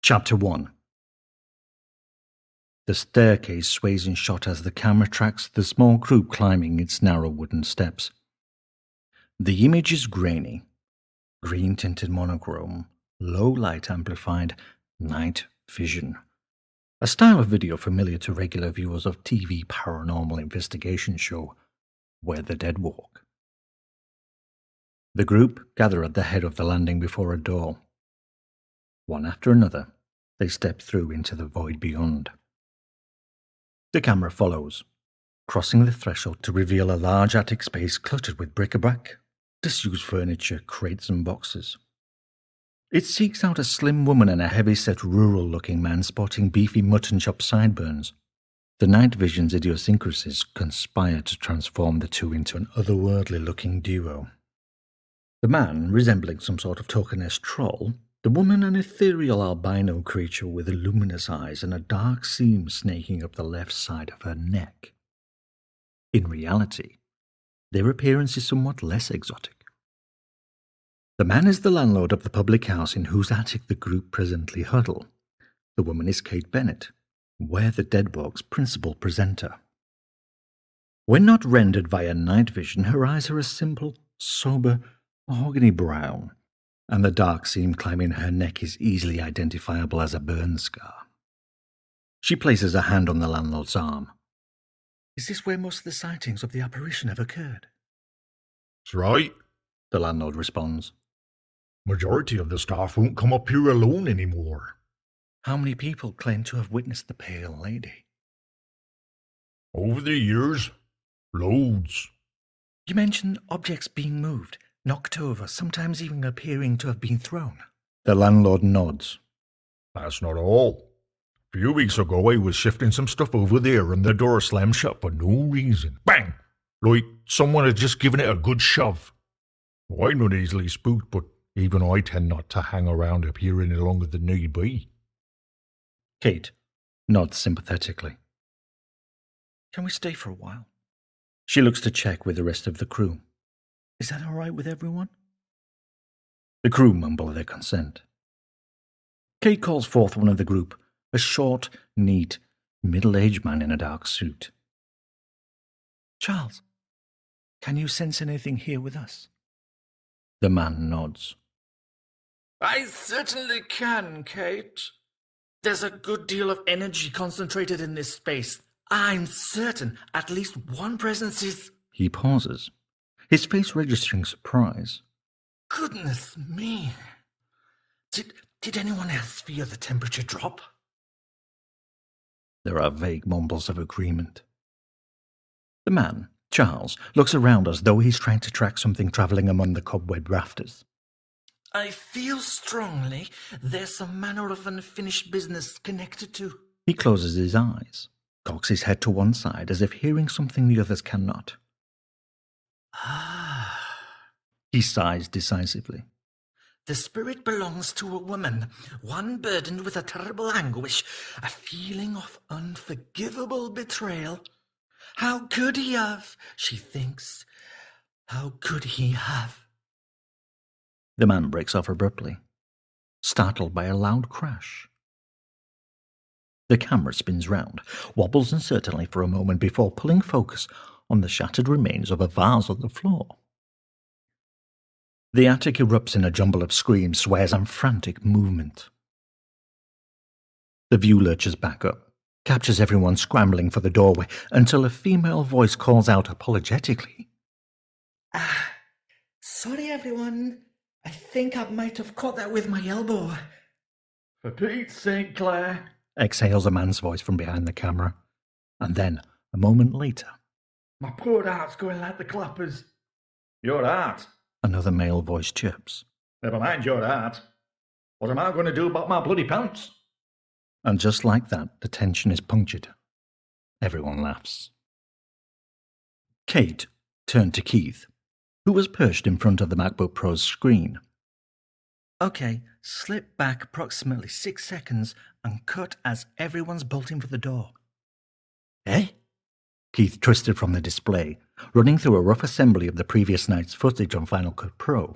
Chapter 1. The staircase sways in shot as the camera tracks the small group climbing its narrow wooden steps. The image is grainy, green-tinted monochrome, low-light amplified night vision, a style of video familiar to regular viewers of TV paranormal investigation show Where the Dead Walk. The group gather at the head of the landing before a door. One after another, they step through into the void beyond. The camera follows, crossing the threshold to reveal a large attic space cluttered with bric-a-brac, disused furniture, crates and boxes. It seeks out a slim woman and a heavy-set rural-looking man sporting beefy mutton chop sideburns. The night vision's idiosyncrasies conspire to transform the two into an otherworldly-looking duo. The man, resembling some sort of token-esque troll, the woman an ethereal albino creature with luminous eyes and a dark seam snaking up the left side of her neck. In reality, their appearance is somewhat less exotic. The man is the landlord of the public house in whose attic the group presently huddle. The woman is Kate Bennett, Where the Dead Walk's principal presenter. When not rendered via night vision, her eyes are a simple, sober, mahogany brown, and the dark seam climbing her neck is easily identifiable as a burn scar. She places a hand on the landlord's arm. Is this where most of the sightings of the apparition have occurred? That's right, the landlord responds. Majority of the staff won't come up here alone anymore. How many people claim to have witnessed the pale lady? Over the years, loads. You mentioned objects being moved, knocked over, sometimes even appearing to have been thrown. The landlord nods. That's not all. A few weeks ago I was shifting some stuff over there and the door slammed shut for no reason. Bang! Like someone had just given it a good shove. Well, I'm not easily spooked, but even I tend not to hang around up here any longer than need be. Kate nods sympathetically. Can we stay for a while? She looks to check with the rest of the crew. Is that all right with everyone? The crew mumble their consent. Kate calls forth one of the group, a short, neat, middle-aged man in a dark suit. Charles, can you sense anything here with us? The man nods. I certainly can, Kate. There's a good deal of energy concentrated in this space. I'm certain at least one presence is... He pauses, his face registering surprise. Goodness me. Did anyone else feel the temperature drop? There are vague mumbles of agreement. The man, Charles, looks around as though he's trying to track something travelling among the cobweb rafters. I feel strongly there's some manner of unfinished business connected to... He closes his eyes, cocks his head to one side as if hearing something the others cannot. He sighs decisively. The spirit belongs to a woman, one burdened with a terrible anguish, a feeling of unforgivable betrayal. How could he have, she thinks. How could he have? The man breaks off abruptly, startled by a loud crash. The camera spins round, wobbles uncertainly for a moment before pulling focus on the shattered remains of a vase on the floor. The attic erupts in a jumble of screams, swears, and frantic movement. The view lurches back up, captures everyone scrambling for the doorway, until a female voice calls out apologetically. Sorry everyone. I think I might have caught that with my elbow. For Pete's sake, Claire, exhales a man's voice from behind the camera. And then, a moment later, my poor heart's going like the clappers. Your heart? Another male voice chirps. Never mind your heart. What am I going to do about my bloody pants? And just like that, the tension is punctured. Everyone laughs. Kate turned to Keith, who was perched in front of the MacBook Pro's screen. Okay, slip back approximately 6 seconds and cut as everyone's bolting for the door. Eh? Keith twisted from the display, running through a rough assembly of the previous night's footage on Final Cut Pro.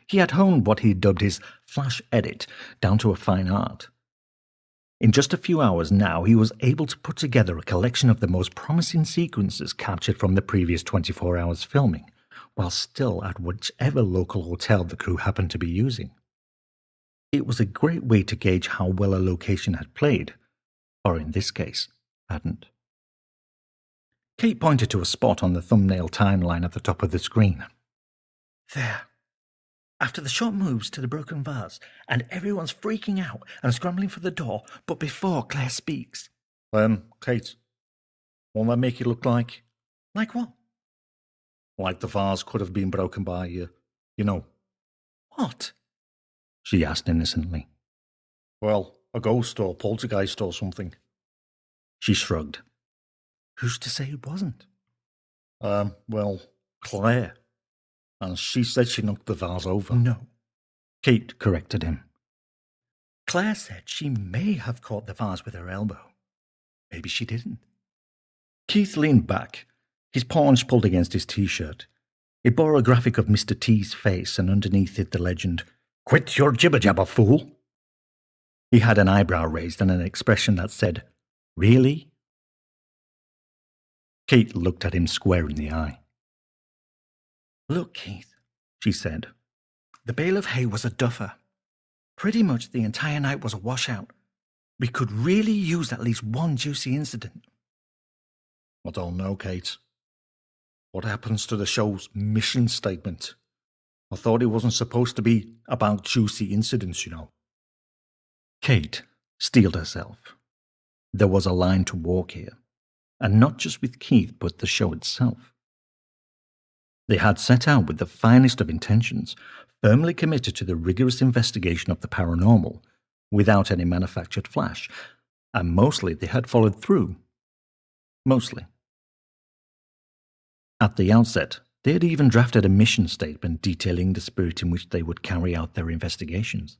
He had honed what he dubbed his flash edit down to a fine art. In just a few hours now, he was able to put together a collection of the most promising sequences captured from the previous 24 hours filming, while still at whichever local hotel the crew happened to be using. It was a great way to gauge how well a location had played, or in this case, hadn't. Kate pointed to a spot on the thumbnail timeline at the top of the screen. There. After the shot moves to the broken vase, and everyone's freaking out and scrambling for the door, but before Claire speaks. Kate, won't that make it look like? Like what? Like the vase could have been broken by, you know. What? She asked innocently. Well, a ghost or poltergeist or something. She shrugged. Who's to say it wasn't? Well, Claire. And she said she knocked the vase over. No. Kate corrected him. Claire said she may have caught the vase with her elbow. Maybe she didn't. Keith leaned back, his paunch pulled against his T-shirt. It bore a graphic of Mr. T's face, and underneath it the legend, "Quit your jibber-jabber, fool!" He had an eyebrow raised and an expression that said, "Really?" Kate looked at him square in the eye. Look, Keith, she said. The bale of hay was a duffer. Pretty much the entire night was a washout. We could really use at least one juicy incident. I don't know, Kate. What happens to the show's mission statement? I thought it wasn't supposed to be about juicy incidents, you know. Kate steeled herself. There was a line to walk here, and not just with Keith, but the show itself. They had set out with the finest of intentions, firmly committed to the rigorous investigation of the paranormal, without any manufactured flash, and mostly they had followed through. Mostly. At the outset, they had even drafted a mission statement detailing the spirit in which they would carry out their investigations.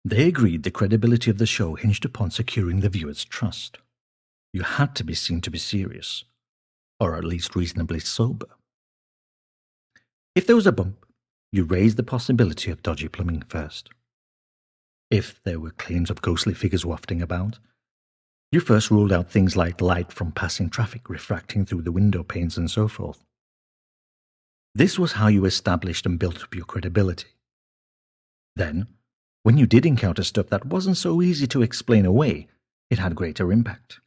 They agreed the credibility of the show hinged upon securing the viewer's trust. You had to be seen to be serious, or at least reasonably sober. If there was a bump, you raised the possibility of dodgy plumbing first. If there were claims of ghostly figures wafting about, you first ruled out things like light from passing traffic refracting through the window panes and so forth. This was how you established and built up your credibility. Then, when you did encounter stuff that wasn't so easy to explain away, it had greater impact.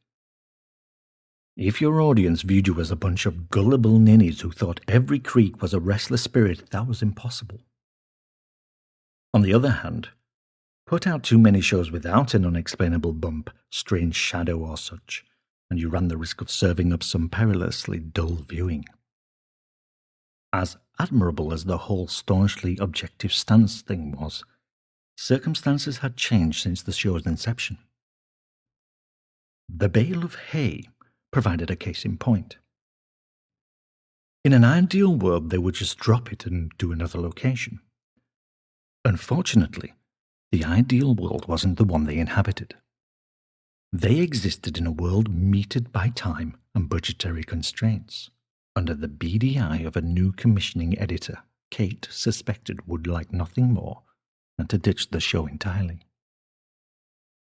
If your audience viewed you as a bunch of gullible ninnies who thought every creak was a restless spirit, that was impossible. On the other hand, put out too many shows without an unexplainable bump, strange shadow or such, and you ran the risk of serving up some perilously dull viewing. As admirable as the whole staunchly objective stance thing was, circumstances had changed since the show's inception. The bale of hay provided a case in point. In an ideal world, they would just drop it and do another location. Unfortunately, the ideal world wasn't the one they inhabited. They existed in a world metered by time and budgetary constraints, under the beady eye of a new commissioning editor Kate suspected would like nothing more than to ditch the show entirely.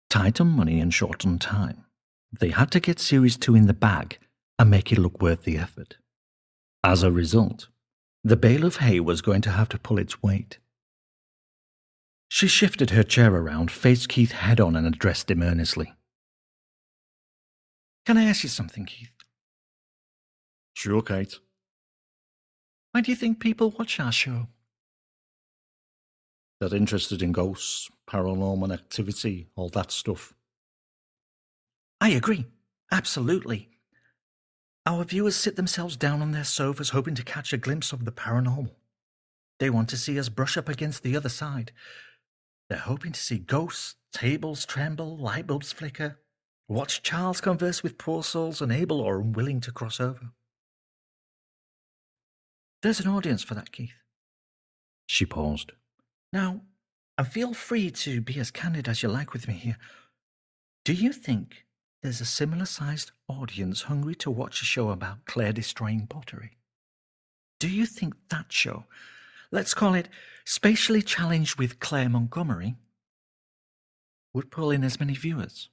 Tight on money and short on time, they had to get Series 2 in the bag and make it look worth the effort. As a result, the bale of hay was going to have to pull its weight. She shifted her chair around, faced Keith head-on and addressed him earnestly. Can I ask you something, Keith? Sure, Kate. Why do you think people watch our show? They're interested in ghosts, paranormal activity, all that stuff. I agree. Absolutely. Our viewers sit themselves down on their sofas hoping to catch a glimpse of the paranormal. They want to see us brush up against the other side. They're hoping to see ghosts, tables tremble, light bulbs flicker, watch Charles converse with poor souls unable or unwilling to cross over. There's an audience for that, Keith. She paused. Now, and feel free to be as candid as you like with me here. Do you think there's a similar-sized audience hungry to watch a show about Claire destroying pottery? Do you think that show, let's call it Spatially Challenged with Claire Montgomery, would pull in as many viewers.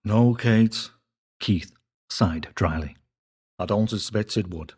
No, Kate, Keith sighed dryly. I don't suspect it would.